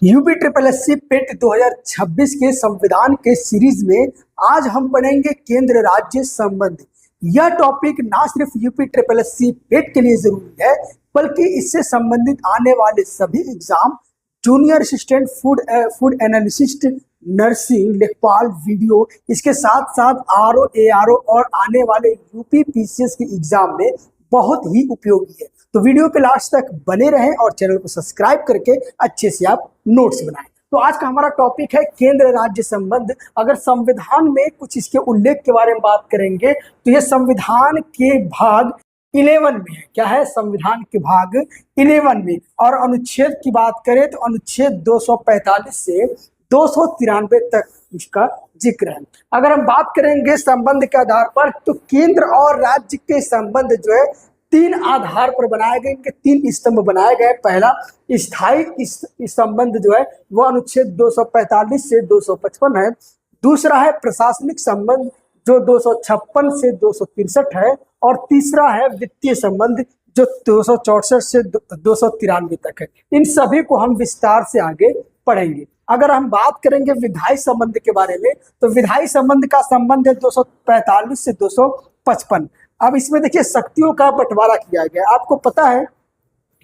UP triple SC पेट 2026 के संविधान के सीरीज में आज हम पढ़ेंगे केंद्र राज्य संबंध। यह टॉपिक ना सिर्फ यूपी ट्रिपल एससी पेट के लिए जरूरी है बल्कि इससे संबंधित आने वाले सभी exam, junior assistant food analyst, nursing, लेखपाल, वीडियो, इसके साथ साथ आरओ, एआरओ और आने वाले यूपी पीसीएस के एग्जाम में बहुत ही उपयोगी है। तो वीडियो के लास्ट तक बने रहें और चैनल को सब्सक्राइब करके अच्छे से आप नोट्स बनाएं। तो आज का हमारा टॉपिक है केंद्र राज्य संबंध। अगर संविधान में कुछ इसके उल्लेख के बारे में बात करेंगे तो ये संविधान के भाग 11 में है। क्या है? संविधान के भाग 11 में। और अनुच्छेद की बात करें तो अनुच्छेद 245 से 293 तक इसका जिक्र है। अगर हम बात करेंगे संबंध के आधार पर तो केंद्र और राज्य के संबंध जो है तीन आधार पर बनाए गए, इनके तीन स्तंभ बनाए गए। पहला स्थायी संबंध जो है वह अनुच्छेद 245 से 255 है। दूसरा है प्रशासनिक संबंध जो 256 से 263 है। और तीसरा है वित्तीय संबंध जो 264 से 293 तक है। इन सभी को हम विस्तार से आगे पढ़ेंगे। अगर हम बात करेंगे विधायी संबंध के बारे में तो विधायी संबंध का संबंध है 245 से 255। अब इसमें देखिए शक्तियों का बंटवारा किया गया। आपको पता है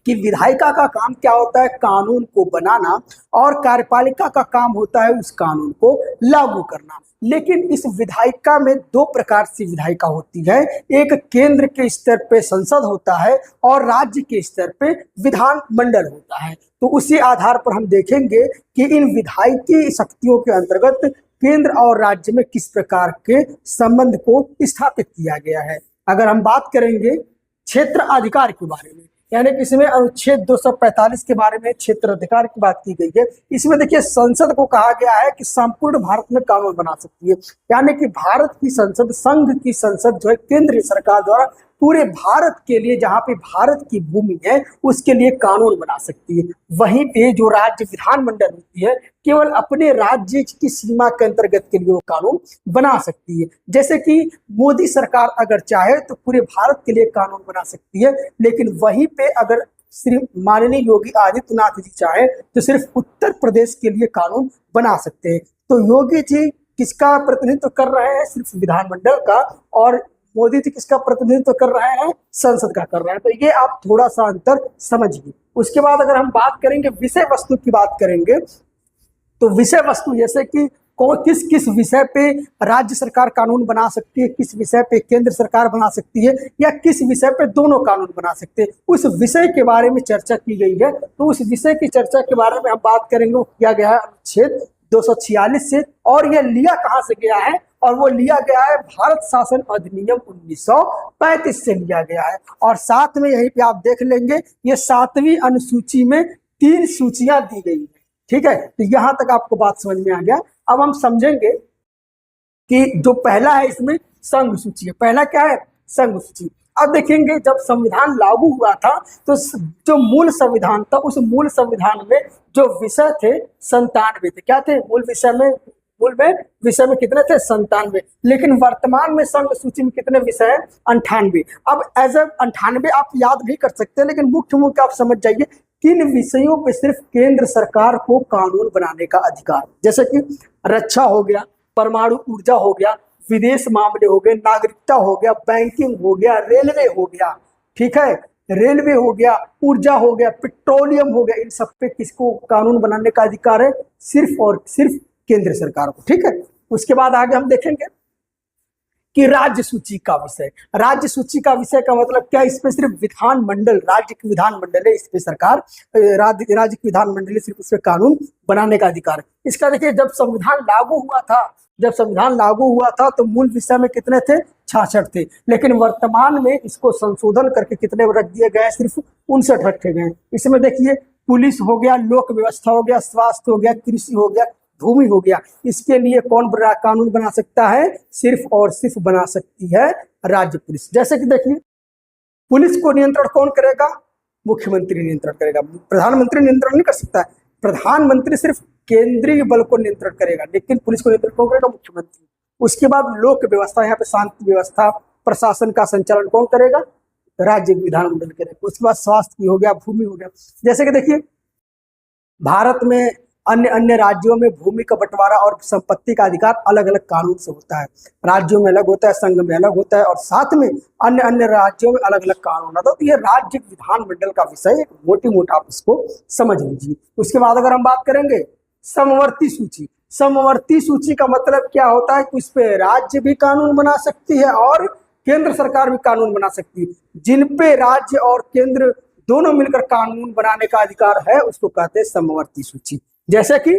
कि विधायिका का काम क्या होता है? कानून को बनाना, और कार्यपालिका का काम होता है उस कानून को लागू करना। लेकिन इस विधायिका में दो प्रकार से विधायिका होती है। एक केंद्र के स्तर पे संसद होता है और राज्य के स्तर पे विधान मंडल होता है। तो उसी आधार पर हम देखेंगे कि इन विधायिकी शक्तियों के अंतर्गत केंद्र और राज्य में किस प्रकार के संबंध को स्थापित किया गया है। अगर हम बात करेंगे क्षेत्र अधिकार के बारे में, यानी कि इसमें अनुच्छेद 245 के बारे में क्षेत्र अधिकार की बात की गई है। इसमें देखिए संसद को कहा गया है कि संपूर्ण भारत में कानून बना सकती है, यानी कि भारत की संसद, संघ की संसद जो है केंद्रीय सरकार द्वारा पूरे भारत के लिए, जहां पे भारत की भूमि है उसके लिए कानून बना सकती है। वहीं पे जो राज्य विधानमंडल होती है केवल अपने राज्य की सीमा के अंतर्गत के लिए वो कानून बना सकती है। जैसे कि मोदी सरकार अगर चाहे तो पूरे भारत के लिए कानून बना सकती है, लेकिन वहीं पे अगर सिर्फ माननीय योगी आदित्यनाथ जी चाहे तो सिर्फ उत्तर प्रदेश के लिए कानून बना सकते हैं। तो योगी जी किसका प्रतिनिधित्व कर रहे हैं? सिर्फ विधानमंडल का। और मोदी जी किसका प्रतिनिधित्व कर रहे हैं? संसद का कर रहे हैं। तो ये आप थोड़ा सा अंतर समझिए। उसके बाद अगर हम बात करेंगे विषय वस्तु की बात करेंगे तो विषय वस्तु जैसे कि किस किस विषय पे राज्य सरकार कानून बना सकती है, किस विषय पे केंद्र सरकार बना सकती है, या किस विषय पे दोनों कानून बना सकते हैं, उस विषय के बारे में चर्चा की गई है। तो उस विषय की चर्चा के बारे में हम बात करेंगे। वो किया गया है अनुच्छेद 246 से। और यह लिया कहाँ से गया है? और वो लिया गया है भारत शासन अधिनियम 1935 से लिया गया है। और साथ में यहीं पे आप देख लेंगे ये 7वीं अनुसूची में 3 सूचियां दी गई है। ठीक है, तो यहां तक आपको बात समझ में आ गया। अब हम समझेंगे कि जो पहला है इसमें संघ सूची है। पहला क्या है? संघ सूची। अब देखेंगे जब संविधान लागू हुआ था तो जो मूल संविधान था उस मूल संविधान में जो विषय थे 97 थे। क्या थे? मूल विषय में कितने थे? 97। लेकिन वर्तमान में संघ सूची में कितने विषय हैं? 98। अब एज 98 आप याद भी कर सकते हैं, लेकिन मुख्य आप समझ जाइए किन विषयों पे सिर्फ केंद्र सरकार को कानून बनाने का अधिकार, जैसे कि रक्षा हो गया, परमाणु ऊर्जा हो गया, विदेश मामले हो गए, नागरिकता हो गया, बैंकिंग हो गया, रेलवे हो गया। ठीक है, रेलवे हो गया, ऊर्जा हो गया, पेट्रोलियम हो गया। इन सब पे किसको कानून बनाने का अधिकार है? सिर्फ और सिर्फ केंद्र सरकार को। ठीक है, उसके बाद आगे हम देखेंगे कि राज्य सूची का विषय। राज्य सूची का विषय का मतलब क्या? इसमें सिर्फ विधानमंडल, राज्य की विधानमंडल है, इस पे सरकार, राज्य की विधानमंडल है, सिर्फ उसमें कानून बनाने का अधिकार है। इसका देखिए जब संविधान लागू हुआ था तो मूल विषय में कितने थे? 66 थे। लेकिन वर्तमान में इसको संशोधन करके कितने रख दिए गए? सिर्फ 59 रखे गए। इसमें देखिए पुलिस हो गया, लोक व्यवस्था हो गया, स्वास्थ्य हो गया, कृषि हो गया, भूमि हो गया। इसके लिए कौन कानून बना सकता है? सिर्फ और सिर्फ बना सकती है राज्य पुलिस। जैसे कि देखिए पुलिस को नियंत्रण कौन करेगा? मुख्यमंत्री नियंत्रण करेगा। प्रधानमंत्री नियंत्रण नहीं कर सकता है। प्रधानमंत्री सिर्फ केंद्रीय बल को नियंत्रण करेगा, लेकिन पुलिस को नियंत्रण कौन करेगा? मुख्यमंत्री। उसके बाद लोक व्यवस्था, यहाँ पे शांति व्यवस्था, प्रशासन का संचालन कौन करेगा? राज्य विधानमंडल करेगा। उसके बाद स्वास्थ्य हो गया, भूमि हो गया। जैसे कि देखिए भारत में अन्य अन्य राज्यों में भूमि का बंटवारा और संपत्ति का अधिकार अलग अलग कानून से होता है। राज्यों में अलग होता है, संघ में अलग होता है, और साथ में अन्य अन्य राज्यों में अलग अलग कानून होता है। तो ये राज्य विधानमंडल का विषय एक मोटी मोटा आप इसको समझ लीजिए। उसके बाद अगर हम बात करेंगे समवर्ती सूची, समवर्ती सूची का मतलब क्या होता है कि उस पे राज्य भी कानून बना सकती है और केंद्र सरकार भी कानून बना सकती है। जिन पे राज्य और केंद्र दोनों मिलकर कानून बनाने का अधिकार है उसको कहते हैं समवर्ती सूची। जैसे कि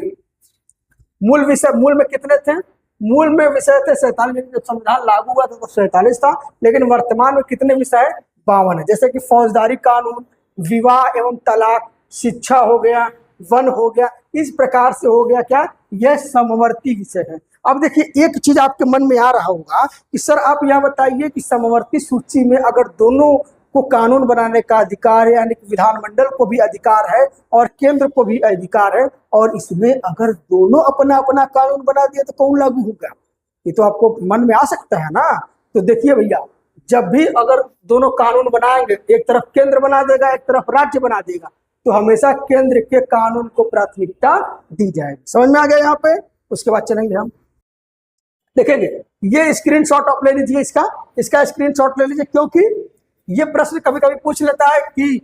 मूल में कितने थे? मूल में विषय थे 47। जब संविधान लागू हुआ था तो 47 था, लेकिन वर्तमान में कितने विषय? 52 है। जैसे कि फौजदारी कानून, विवाह एवं तलाक, शिक्षा हो गया, वन हो गया, इस प्रकार से हो गया क्या? यह समवर्ती विषय है। अब देखिए एक चीज आपके मन में आ रहा होगा कि सर आप यह बताइए कि समवर्ती सूची में अगर दोनों को कानून बनाने का अधिकार है, यानी कि विधानमंडल को भी अधिकार है और केंद्र को भी अधिकार है, और इसमें अगर दोनों अपना अपना कानून बना दिए तो कौन लागू होगा? ये तो आपको मन में आ सकता है ना। तो देखिए भैया, जब भी अगर दोनों कानून बनाएंगे, एक तरफ केंद्र बना देगा, एक तरफ राज्य बना देगा, तो हमेशा केंद्र के कानून को प्राथमिकता दी जाएगी। समझ में आ गया यहाँ पे? उसके बाद चलेंगे हम देखेंगे। ये स्क्रीनशॉट आप ले लीजिए, इसका स्क्रीनशॉट ले लीजिए, क्योंकि ये प्रश्न कभी कभी पूछ लेता है कि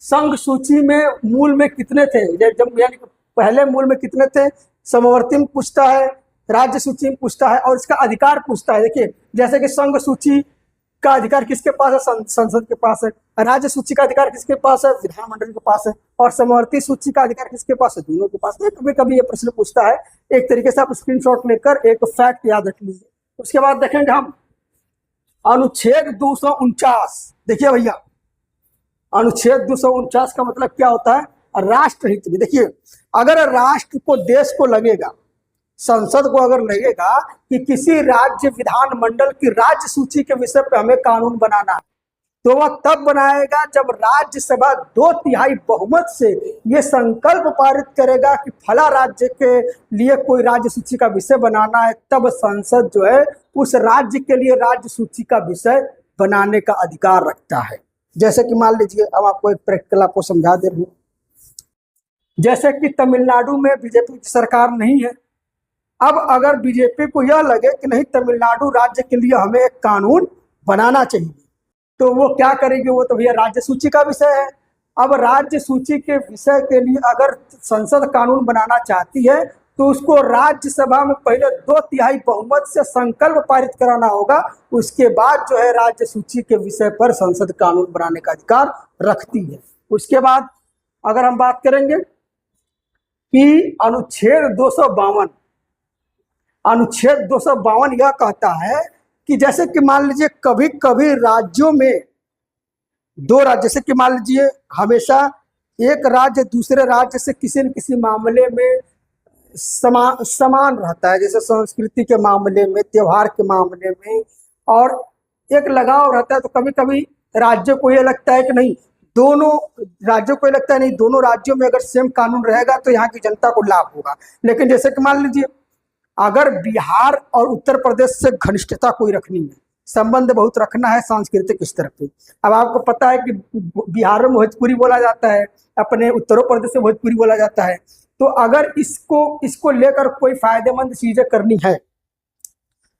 संघ सूची में मूल में कितने थे, जब यानी पहले मूल में कितने थे, समवर्ती में पूछता है, राज्य सूची में पूछता है, और इसका अधिकार पूछता है। देखिए जैसे कि संघ सूची का अधिकार किसके पास है? संसद के पास है। राज्य सूची का अधिकार किसके पास है? विधानमंडल के पास है। और समवर्ती सूची का अधिकार किसके पास है? दोनों के पास है। कभी कभी ये प्रश्न पूछता है। एक तरीके से आप स्क्रीनशॉट लेकर एक फैक्ट याद रख लीजिए। उसके बाद देखेंगे हम अनुच्छेद 249। देखिए भैया, अनुच्छेद 249 का मतलब क्या होता है? राष्ट्रहित में। देखिए अगर राष्ट्र को, देश को लगेगा, संसद को अगर लगेगा कि किसी राज्य विधानमंडल की राज्य सूची के विषय पे हमें कानून बनाना है, तो वह तब बनाएगा जब राज्यसभा 2/3 बहुमत से ये संकल्प पारित करेगा कि फला राज्य के लिए कोई राज्य सूची का विषय बनाना है। तब संसद जो है उस राज्य के लिए राज्य सूची का विषय बनाने का अधिकार रखता है। जैसे कि मान लीजिए, अब आपको एक प्रैक्टिकल आपको समझा दे रहा हूं। जैसे कि तमिलनाडु में बीजेपी की सरकार नहीं है। अब अगर बीजेपी को यह लगे कि नहीं, तमिलनाडु राज्य के लिए हमें एक कानून बनाना चाहिए, तो वो क्या करेगी? वो तो भैया राज्य सूची का विषय है। अब राज्य सूची के विषय के लिए अगर संसद कानून बनाना चाहती है तो उसको राज्यसभा में पहले 2/3 बहुमत से संकल्प पारित कराना होगा। उसके बाद जो है राज्य सूची के विषय पर संसद कानून बनाने का अधिकार रखती है। उसके बाद अगर हम बात करेंगे कि अनुच्छेद 252 यह कहता है कि जैसे कि मान लीजिए कभी कभी राज्यों में दो राज्य, जैसे कि मान लीजिए हमेशा एक राज्य दूसरे राज्य से किसी न किसी मामले में समान रहता है, जैसे संस्कृति के मामले में, त्योहार के मामले में, और एक लगाव रहता है। तो कभी कभी राज्यों को यह लगता है कि नहीं, दोनों राज्यों में अगर सेम कानून रहेगा तो यहाँ की जनता को लाभ होगा। लेकिन जैसे कि मान लीजिए अगर बिहार और उत्तर प्रदेश से घनिष्ठता कोई रखनी है, संबंध बहुत रखना है सांस्कृतिक स्तर पे। अब आपको पता है कि बिहार में भोजपुरी बोला जाता है, अपने उत्तर प्रदेश में भोजपुरी बोला जाता है। तो अगर इसको लेकर कोई फायदेमंद चीजें करनी है,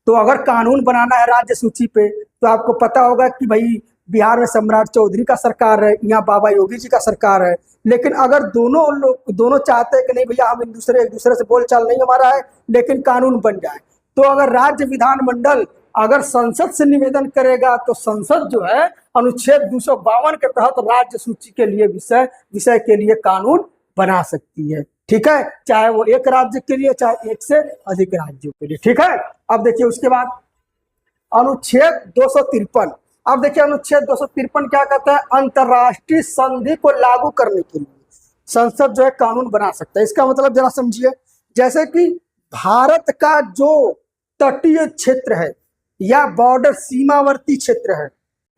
तो अगर कानून बनाना है राज्य सूची पे, तो आपको पता होगा कि भाई बिहार में सम्राट चौधरी का सरकार है, यहाँ बाबा योगी जी का सरकार है। लेकिन अगर दोनों चाहते हैं कि नहीं भैया हम एक दूसरे से बोलचाल नहीं हमारा है, लेकिन कानून बन जाए, तो अगर राज्य विधानमंडल अगर संसद से निवेदन करेगा तो संसद जो है अनुच्छेद 252 के तहत राज्य सूची के लिए विषय के लिए कानून बना सकती है। ठीक है, चाहे वो एक राज्य के लिए, चाहे एक से अधिक राज्यों के लिए। ठीक है, अब देखिए उसके बाद अनुच्छेद 253। अब देखिए अनुच्छेद 253 क्या कहता है? अंतरराष्ट्रीय संधि को लागू करने के लिए संसद जो है कानून बना सकता है। इसका मतलब जरा समझिए, जैसे कि भारत का जो तटीय क्षेत्र है या बॉर्डर सीमावर्ती क्षेत्र है,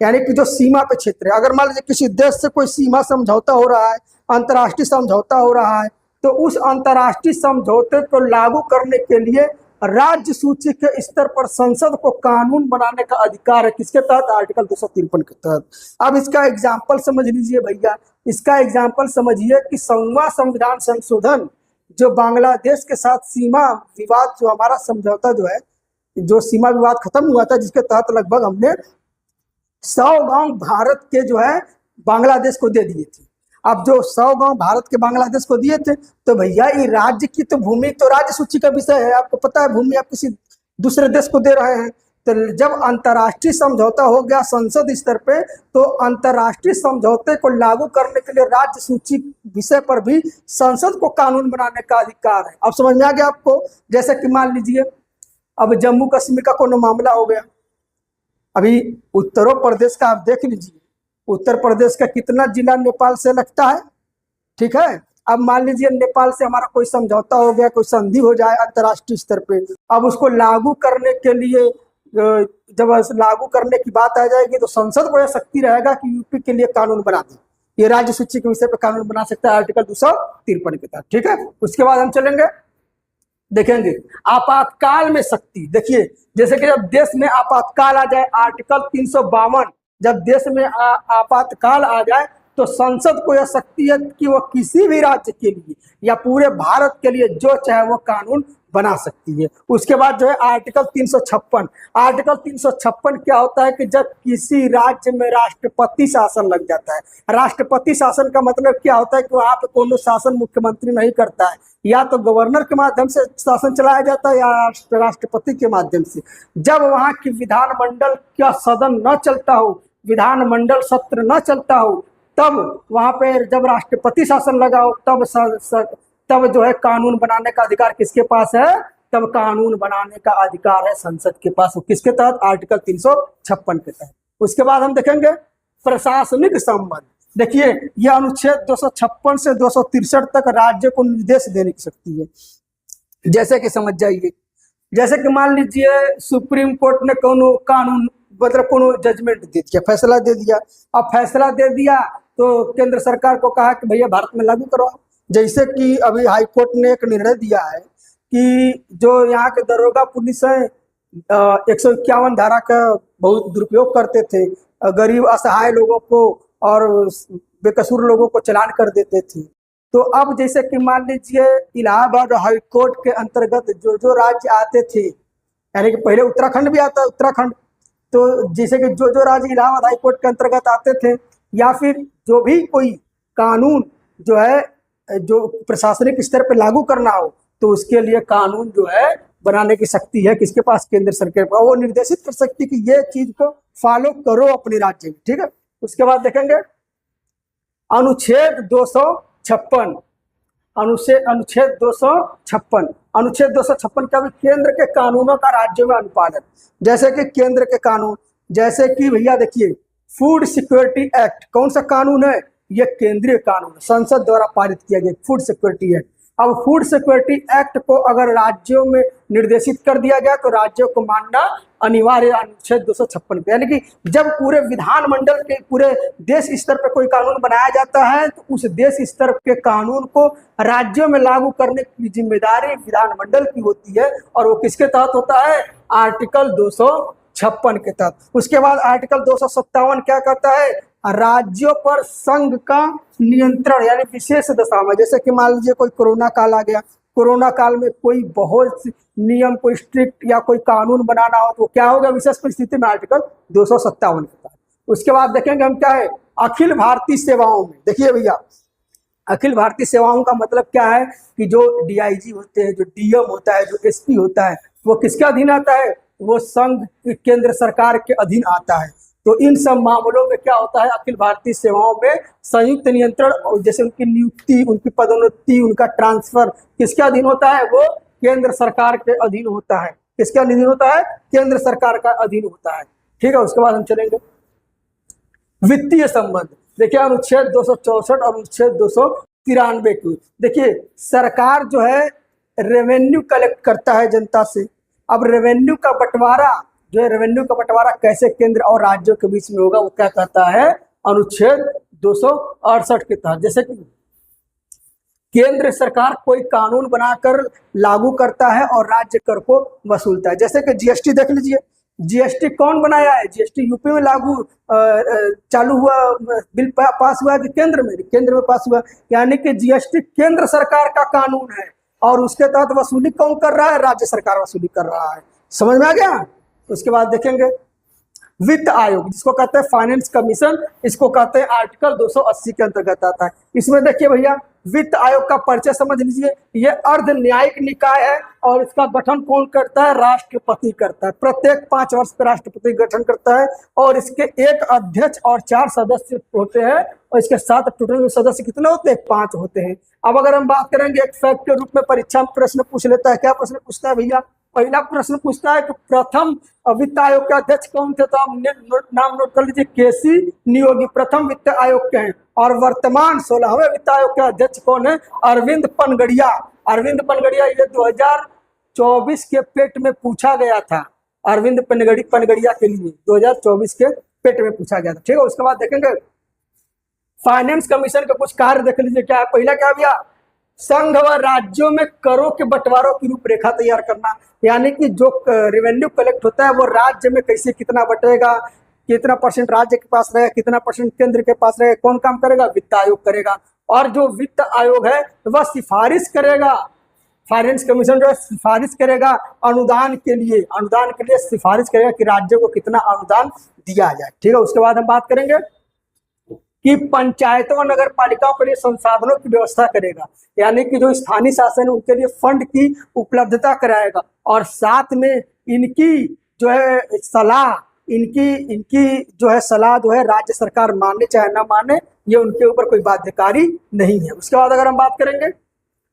यानी कि जो सीमा पे क्षेत्र है, अगर मान लीजिए किसी देश से कोई सीमा समझौता हो रहा है, अंतर्राष्ट्रीय समझौता हो रहा है, तो उस अंतर्राष्ट्रीय समझौते को लागू करने के लिए राज्य सूची के स्तर पर संसद को कानून बनाने का अधिकार है। किसके तहत? आर्टिकल 253 के तहत। अब इसका एग्जाम्पल समझ लीजिए भैया, इसका एग्जाम्पल समझिए कि 100वां संविधान संशोधन जो बांग्लादेश के साथ सीमा विवाद, जो हमारा समझौता जो है, जो सीमा विवाद खत्म हुआ था, जिसके तहत लगभग हमने 100 गांव भारत के जो है बांग्लादेश को दे दिए थे। अब जो 100 गांव भारत के बांग्लादेश को दिए थे, तो भैया ये राज्य की तो भूमि तो राज्य सूची का विषय है, आपको पता है, भूमि आप किसी दूसरे देश को दे रहे हैं। तो जब अंतर्राष्ट्रीय समझौता हो गया संसद स्तर पे, तो अंतर्राष्ट्रीय समझौते को लागू करने के लिए राज्य सूची विषय पर भी संसद को कानून बनाने का अधिकार है। अब समझ में आ गया आपको? जैसे कि मान लीजिए अब जम्मू कश्मीर का कोनो मामला हो गया, अभी उत्तर प्रदेश का आप देख लीजिए, उत्तर प्रदेश का कितना जिला नेपाल से लगता है, ठीक है। अब मान लीजिए नेपाल से हमारा कोई समझौता हो गया, कोई संधि हो जाए अंतर्राष्ट्रीय स्तर पे, अब उसको लागू करने के लिए जब लागू करने की बात आ जाएगी, तो संसद को यह शक्ति रहेगा कि यूपी के लिए कानून बना दे। ये राज्य सूची के विषय पे कानून बना सकता है आर्टिकल 253 के तहत, ठीक है। उसके बाद हम चलेंगे, देखेंगे आपातकाल में शक्ति। देखिए, जैसे कि जब देश में आपातकाल आ जाए, आर्टिकल 352, जब देश में आपातकाल आ जाए, तो संसद को यह शक्ति है कि वो किसी भी राज्य के लिए या पूरे भारत के लिए जो चाहे वो कानून बना सकती है। उसके बाद जो है आर्टिकल 356, आर्टिकल 356 क्या होता है कि जब किसी राज्य में राष्ट्रपति शासन लग जाता है। राष्ट्रपति शासन का मतलब क्या होता है कि वहां पे कोनो शासन मुख्यमंत्री नहीं करता है, या तो गवर्नर के माध्यम से शासन चलाया जाता है या राष्ट्रपति के माध्यम से। जब वहां की विधानमंडल का सदन न चलता हो, विधानमंडल सत्र न चलता हो, तब वहां पे जब राष्ट्रपति शासन लगा हो, तब जो है कानून बनाने का अधिकार किसके पास है? तब कानून बनाने का अधिकार है संसद के पास। किसके तहत? आर्टिकल 356 के तहत। उसके बाद हम देखेंगे प्रशासनिक संबंध। देखिए, यह अनुच्छेद 256 से 263 तक राज्य को निर्देश देने की शक्ति है। जैसे कि समझ जाइए, जैसे कि मान लीजिए सुप्रीम कोर्ट ने कोनो कानून मतलब कोनो जजमेंट दे दिया, फैसला दे दिया। अब फैसला दे दिया तो केंद्र सरकार को कहा कि भैया भारत में लागू करो। जैसे कि अभी हाई कोर्ट ने एक निर्णय दिया है कि जो यहाँ के दरोगा पुलिस है 151 धारा का बहुत दुरुपयोग करते थे, गरीब असहाय लोगों को और बेकसूर लोगों को चालान कर देते थे। तो अब जैसे कि मान लीजिए इलाहाबाद हाई कोर्ट के अंतर्गत जो जो राज्य आते थे, यानी कि पहले उत्तराखंड भी आता, उत्तराखंड, तो जैसे कि जो जो राज्य इलाहाबाद हाई कोर्ट के अंतर्गत आते थे, या फिर जो भी कोई कानून जो है जो प्रशासनिक स्तर पर लागू करना हो, तो उसके लिए कानून जो है बनाने की शक्ति है किसके पास? केंद्र सरकार पर। वो निर्देशित कर सकती कि ये चीज को फॉलो करो अपने राज्य में, ठीक है। उसके बाद देखेंगे अनुच्छेद 256, अनुच्छेद 256 का भी केंद्र के कानूनों का राज्यों में अनुपालन। जैसे कि केंद्र के कानून, जैसे कि भैया देखिए फूड सिक्योरिटी एक्ट, कौन सा कानून है? ये केंद्रीय कानून, संसद द्वारा पारित किया गया फूड सिक्योरिटी एक्ट। अब फूड सिक्योरिटी एक्ट को अगर राज्यों में निर्देशित कर दिया गया तो राज्यों को मानना अनिवार्य, अनुच्छेद 256 पे। यानी कि जब पूरे विधानमंडल के पूरे देश स्तर पर कोई कानून बनाया जाता है, तो उस देश स्तर के कानून को राज्यों में लागू करने की जिम्मेदारी विधानमंडल की होती है, और वो किसके तहत होता है? आर्टिकल 256 के तहत। उसके बाद आर्टिकल 257 क्या कहता है? राज्यों पर संघ का नियंत्रण, यानी विशेष दशा में, जैसे कि मान लीजिए कोई कोरोना काल आ गया, कोरोना काल में कोई बहुत नियम, कोई स्ट्रिक्ट या कोई कानून बनाना हो, तो क्या होगा? विशेष परिस्थिति में आर्टिकल 257 के तहत। उसके बाद देखेंगे हम क्या है, अखिल भारतीय सेवाओं में। देखिए भैया, अखिल भारतीय सेवाओं का मतलब क्या है कि जो डीआईजी होते हैं, जो डीएम होता है, जो एसपी होता है, वो किसके अधीन आता है? वो संघ केंद्र सरकार के अधीन आता है। तो इन सब मामलों में क्या होता है? अखिल भारतीय सेवाओं में संयुक्त नियंत्रण, जैसे उनकी नियुक्ति, उनकी पदोन्नति, उनका ट्रांसफर किसके अधीन होता है? वो केंद्र सरकार के अधीन होता है। किसके अधीन होता है? केंद्र सरकार का अधीन होता है, ठीक है। उसके बाद हम चलेंगे वित्तीय संबंध। देखिए अनुच्छेद 264 और अनुच्छेद 293 की। देखिए सरकार जो है रेवेन्यू कलेक्ट करता है जनता से। अब रेवेन्यू का बंटवारा जो है, रेवेन्यू का बंटवारा कैसे केंद्र और राज्यों के बीच में होगा, वो क्या कहता है? अनुच्छेद 268 के तहत। जैसे कि केंद्र सरकार कोई कानून बनाकर लागू करता है और राज्य कर को वसूलता है। जैसे कि जीएसटी देख लीजिए, जीएसटी कौन बनाया है? जीएसटी यूपी में लागू चालू हुआ, बिल पास हुआ कि केंद्र में पास हुआ। यानी कि जीएसटी केंद्र सरकार का कानून है और उसके तहत वसूली कौन कर रहा है? राज्य सरकार वसूली कर रहा है। समझ में आ गया? उसके बाद देखेंगे वित्त आयोग, जिसको कहते हैं फाइनेंस कमीशन, इसको कहते हैं आर्टिकल 280 के अंतर्गत आता है। इसमें देखिए भैया, वित्त आयोग का परिचय समझ लीजिए। ये अर्ध न्यायिक निकाय है और इसका गठन कौन करता है? राष्ट्रपति करता है। प्रत्येक 5 वर्ष पर राष्ट्रपति गठन करता है और इसके एक अध्यक्ष और 4 सदस्य होते हैं और इसके साथ टोटल सदस्य कितने होते हैं? 5 होते हैं। अब अगर हम बात करेंगे एक फैक्ट के रूप में, परीक्षा में प्रश्न पूछ लेता है। क्या प्रश्न पूछता है भैया? पहला प्रश्न पूछता है कि प्रथम वित्त आयोग के अध्यक्ष कौन थे? तो आप नाम नोट कर लीजिए, केसी नियोगी प्रथम वित्त आयोग के हैं। और वर्तमान 16वें वित्त आयोग के अध्यक्ष कौन है? अरविंद पनगड़िया। अरविंद पनगड़िया, ये 2024 के पेट में पूछा गया था। अरविंद पनगड़िया के लिए 2024 के पेट में पूछा गया था। ठीक है, उसके बाद देखेंगे फाइनेंस कमीशन के कुछ कार्य देख लीजिए। क्या है? पहला क्या भैया? संघ व राज्यों में करों के बंटवारों की रूपरेखा तैयार करना। यानी कि जो रेवेन्यू कलेक्ट होता है वो राज्य में कैसे कितना बटेगा, कितना परसेंट राज्य के पास रहेगा, कितना परसेंट केंद्र के पास रहेगा, कौन काम करेगा? वित्त आयोग करेगा। और जो वित्त आयोग है वह सिफारिश करेगा, फाइनेंस कमीशन जो है सिफारिश करेगा अनुदान के लिए सिफारिश करेगा कि राज्य को कितना अनुदान दिया जाए। ठीक है, उसके बाद हम बात करेंगे कि पंचायतों और नगर पालिकाओं के लिए संसाधनों की व्यवस्था करेगा। यानी कि जो स्थानीय शासन है उनके लिए फंड की उपलब्धता कराएगा और साथ में इनकी जो है सलाह, इनकी जो है सलाह जो है राज्य सरकार माने चाहे ना माने, ये उनके ऊपर कोई बाध्यकारी नहीं है। उसके बाद अगर हम बात करेंगे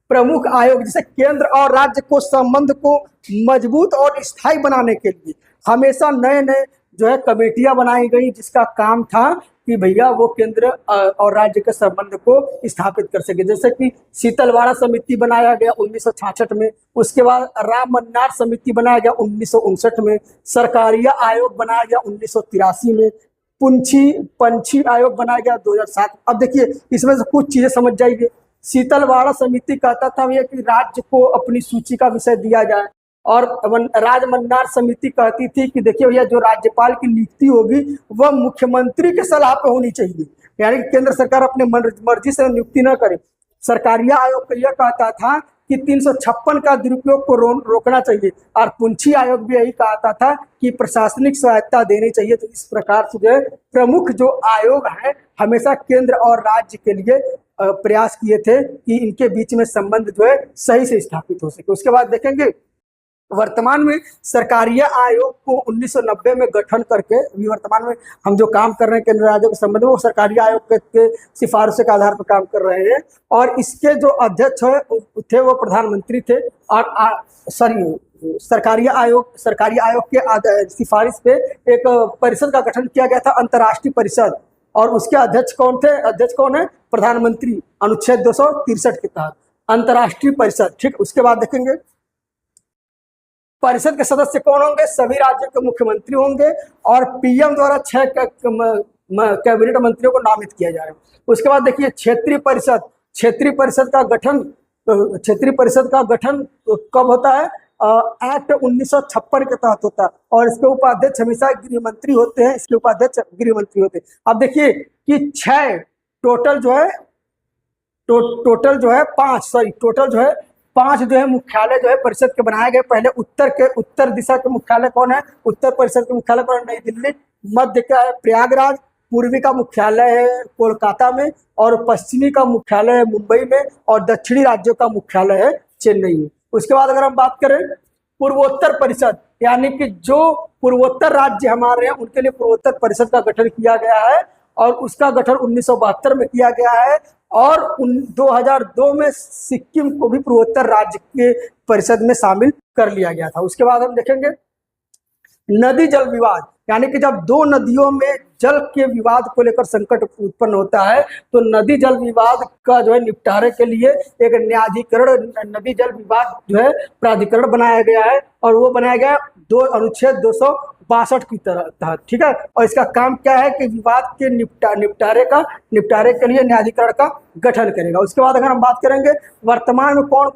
प्रमुख आयोग, जैसे केंद्र और राज्य को संबंध को मजबूत और स्थायी बनाने के लिए हमेशा नए नए जो है कमेटियां बनाई गई, जिसका काम था कि भैया वो केंद्र और राज्य के संबंध को स्थापित कर सके। जैसे कि शीतलवाड़ा समिति बनाया गया 1966 में, उसके बाद राम मन्नार समिति बनाया गया 1959 में, सरकारिया आयोग बनाया गया 1983 में, पंछी आयोग बनाया गया 2007। अब देखिए इसमें से कुछ चीजें समझ जाइए। शीतलवाड़ा समिति कहता था भैया कि राज्य को अपनी सूची का विषय दिया जाए, और राज मन्नार समिति कहती थी कि देखिए भैया जो राज्यपाल की नियुक्ति होगी वह मुख्यमंत्री के सलाह पे होनी चाहिए, यानी कि केंद्र सरकार अपने मर्जी से नियुक्ति न करे। सरकारिया आयोग यह कहता था कि 356 का दुरुपयोग को रोकना चाहिए, और पुंछी आयोग भी यही कहता था कि प्रशासनिक सहायता देनी चाहिए। तो इस प्रकार से जो है प्रमुख जो आयोग है हमेशा केंद्र और राज्य के लिए प्रयास किए थे कि इनके बीच में संबंध जो है सही से स्थापित हो सके। उसके बाद देखेंगे वर्तमान में सरकारिया आयोग को 1990 में गठन करके अभी वर्तमान में हम जो काम कर रहे हैं केंद्र राज्यों के संबंध में, वो सरकारिया आयोग के सिफारिशों के आधार पर काम कर रहे हैं। और इसके जो अध्यक्ष थे वो प्रधानमंत्री थे। और सरकारी आयोग के सिफारिश पे एक परिषद का गठन किया गया था, अंतर्राष्ट्रीय परिषद, और उसके अध्यक्ष कौन थे? अध्यक्ष कौन है? प्रधानमंत्री, अनुच्छेद 263 के तहत अंतर्राष्ट्रीय परिषद। ठीक, उसके बाद देखेंगे परिषद के सदस्य कौन होंगे? सभी राज्यों के मुख्यमंत्री होंगे और पीएम द्वारा 6 कैबिनेट मंत्रियों को नामित किया जाएगा। उसके बाद देखिए क्षेत्रीय परिषद का गठन कब होता है? एक्ट 1956 के तहत होता है, और इसके उपाध्यक्ष हमेशा गृह मंत्री होते हैं। अब देखिए कि 6 टोटल जो है 5 जो है मुख्यालय जो है परिषद के बनाए गए। पहले उत्तर दिशा के मुख्यालय कौन है? उत्तर परिषद के मुख्यालय कौन है? नई दिल्ली। मध्य का है प्रयागराज, पूर्वी का मुख्यालय है कोलकाता में, और पश्चिमी का मुख्यालय है मुंबई में, और दक्षिणी राज्यों का मुख्यालय है चेन्नई में। उसके बाद अगर हम बात करें पूर्वोत्तर परिषद, यानी कि जो पूर्वोत्तर राज्य हमारे हैं उनके लिए पूर्वोत्तर परिषद का गठन किया गया है, और उसका गठन 1972 में किया गया है। और 2002 में सिक्किम को भी पूर्वोत्तर राज्य के परिषद में शामिल कर लिया गया था। उसके बाद हम देखेंगे नदी जल विवाद, यानी कि जब 2 नदियों में जल के विवाद को लेकर संकट उत्पन्न होता है तो नदी जल विवाद का जो है निपटारे के लिए एक न्यायाधिकरण, नदी जल विवाद जो है प्राधिकरण बनाया गया है, और वो बनाया गया अनुच्छेद 262 की तहत। ठीक है, और इसका काम क्या है कि विवाद के निपटारे के लिए न्यायाधिकरण का गठन करेगा। उसके बाद अगर हम बात करेंगे वर्तमान में कौन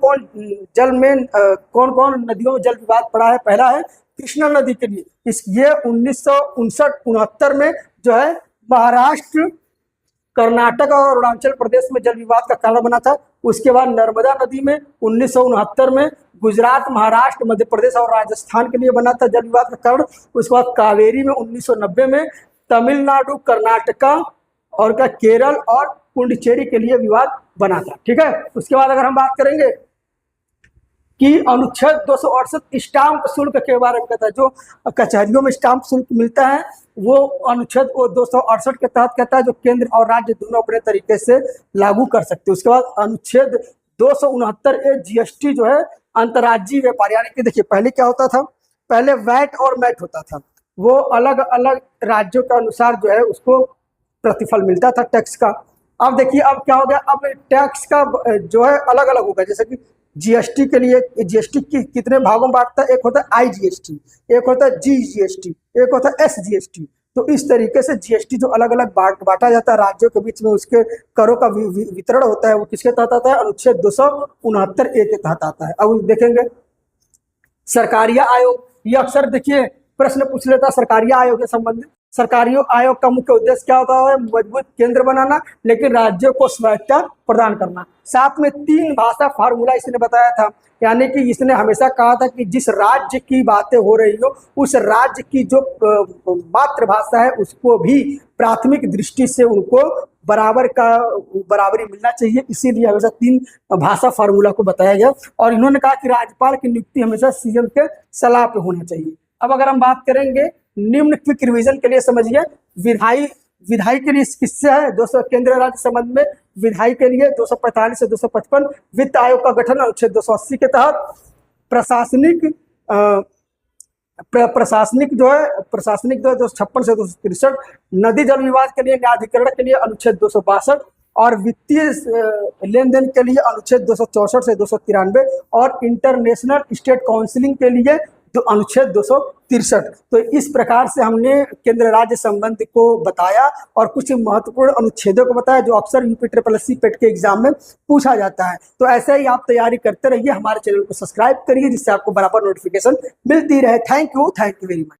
कौन नदियों में जल विवाद पड़ा है। पहला है कृष्णा नदी के लिए ये 1969 में जो है महाराष्ट्र, कर्नाटक और अरुणाचल प्रदेश में जल विवाद का कारण बना था। उसके बाद नर्मदा नदी में 1969 में गुजरात, महाराष्ट्र, मध्य प्रदेश और राजस्थान के लिए बना था जल विवाद का कारण। उसके बाद कावेरी में 1990 में तमिलनाडु, कर्नाटका और का केरल और पुडुचेरी के लिए विवाद बना था। ठीक है, उसके बाद अगर हम बात करेंगे कि अनुच्छेद 268 स्टाम्प शुल्क के बारे में कहता है, जो कचहरियों में स्टाम्प शुल्क मिलता है वो अनुच्छेद 268 के तहत कहता है, जो केंद्र और राज्य दोनों अपने तरीके से लागू कर सकते हैं। उसके बाद अनुच्छेद 269 जीएसटी जो है अंतर्राज्यीय व्यापार, यानी कि देखिए पहले क्या होता था, पहले वैट और मैट होता था, वो अलग अलग राज्यों के अनुसार जो है उसको प्रतिफल मिलता था टैक्स का। अब देखिए अब क्या हो गया, अब टैक्स का जो है अलग अलग होगा। जैसे कि जीएसटी के लिए जीएसटी कितने भागों में बांटता है, एक होता है आईजीएसटी, एक होता है जीजीएसटी, एक होता है एसजीएसटी। तो इस तरीके से जीएसटी जो अलग अलग बांटा जाता है राज्यों के बीच में, उसके करों का वितरण होता है, वो किसके तहत आता है, अनुच्छेद 269A के तहत आता है। अब देखेंगे सरकारिया आयोग, ये अक्सर देखिए प्रश्न पूछ लेता है सरकारिया आयोग के संबंधित। सरकारी आयोग का मुख्य उद्देश्य क्या होता है, मजबूत केंद्र बनाना लेकिन राज्यों को स्वायत्तता प्रदान करना। साथ में 3 भाषा फार्मूला इसने बताया था, यानी कि इसने हमेशा कहा था कि जिस राज्य की बातें हो रही हो उस राज्य की जो मातृभाषा है उसको भी प्राथमिक दृष्टि से उनको बराबरी मिलना चाहिए। इसीलिए हमेशा 3 भाषा फार्मूला को बताया गया। और इन्होंने कहा कि राज्यपाल की नियुक्ति हमेशा सीएम के सलाह पे होना चाहिए। अब अगर हम बात करेंगे निम्न क्विक रिवीजन के लिए, समझिए विधायी के लिए किससे है 200 केंद्र राज्य संबंध में, विधायी के लिए 245 से 255 वित्त आयोग का गठन अनुच्छेद 280 के तहत, प्रशासनिक जो है 256 से 263, नदी जल विवाद के लिए न्यायाधिकरण के लिए अनुच्छेद 262 और वित्तीय लेन देन के लिए अनुच्छेद 264 से 293 और इंटरनेशनल स्टेट काउंसिलिंग के लिए अनुच्छेद 263। तो इस प्रकार से हमने केंद्र राज्य संबंध को बताया और कुछ महत्वपूर्ण अनुच्छेदों को बताया जो अक्सर यूपी पेट के एग्जाम में पूछा जाता है। तो ऐसे ही आप तैयारी करते रहिए, हमारे चैनल को सब्सक्राइब करिए जिससे आपको बराबर नोटिफिकेशन मिलती रहे। Thank you very much.